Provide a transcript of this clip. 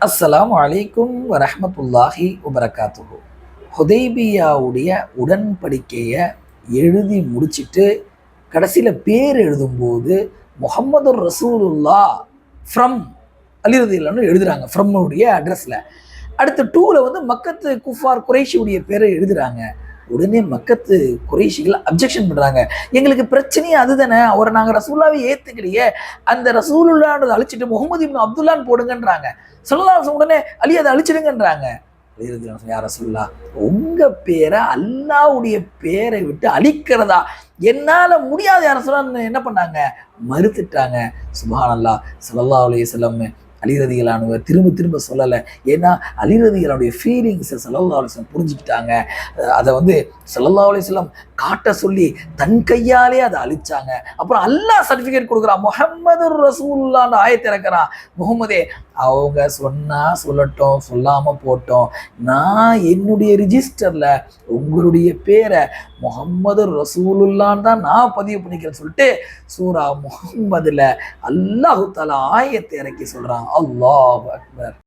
அஸ்ஸலாமு அலைக்கும் வரஹ்மத்துல்லாஹி வபரகாத்துஹு. ஹுதைபியாவுடைய உடன்படிக்கையை எழுதி முடிச்சிட்டு கடைசியில் பேர் எழுதும்போது முஹம்மது ரசூலுல்லா ஃப்ரம் அலிரதியில்னு எழுதுறாங்க. ஃப்ரம்னுடைய அட்ரஸில் அடுத்த டூவில் வந்து மக்கத்து குஃபார் குறைஷியுடைய பேரை எழுதுறாங்க. உடனே மக்கத்து குறைஷிகள் அப்ஜெக்ஷன் பண்ணுறாங்க. எங்களுக்கு பிரச்சனையே அதுதானே, அவரை நாங்கள் ரசூல்லாவே ஏற்றுக்கலையே, அந்த ரசூலுல்லான்றதை அழிச்சிட்டு முகமது இப்னு அப்துல்லான்னு போடுங்கன்றாங்க. ஸல்லல்லாஹு உடனே அலி அதை அழிச்சிடுங்கன்றாங்க. யார் ரசூலுல்லா, உங்க பேரை அல்லாவுடைய பேரை விட்டு அழிக்கிறதா என்னால முடியாது யார் ரசூலுல்லாஹ்னு என்ன பண்ணாங்க, மறுத்துட்டாங்க. சுப்ஹானல்லாஹ். ஸல்லல்லாஹு அலைஹி வஸல்லம் அலி ரலியல்லாஹு திரும்ப திரும்ப சொல்லலை. ஏன்னா அலி ரலியல்லாஹுடைய ஃபீலிங்ஸை ஸல்லல்லாஹு அலைஹி வஸல்லம் புரிஞ்சுக்கிட்டாங்க. அதை வந்து ஸல்லல்லாஹு அலைஹி வஸல்லம் காட்ட சொல்லி தன் கையாலே அதை அழிச்சாங்க. அப்புறம் அல்லாஹ் சர்டிஃபிகேட் கொடுக்குறான், முஹம்மது ரசூலுல்லாஹ்னு ஆயத்தை இறக்குறான். முகமதே, அவங்க சொன்னா சொல்லட்டும், சொல்லாம போட்டோம், நான் என்னுடைய ரிஜிஸ்டர்ல உங்களுடைய பேரை முஹம்மது ரசூலுல்லான்னு தான் நான் பதிவு பண்ணிக்கிறேன்னு சொல்லிட்டு சூரா முஹம்மதுல அல்லாஹு தஆலா ஆயத்தை இறக்கி சொல்றான். அல்லாஹு அக்பர்.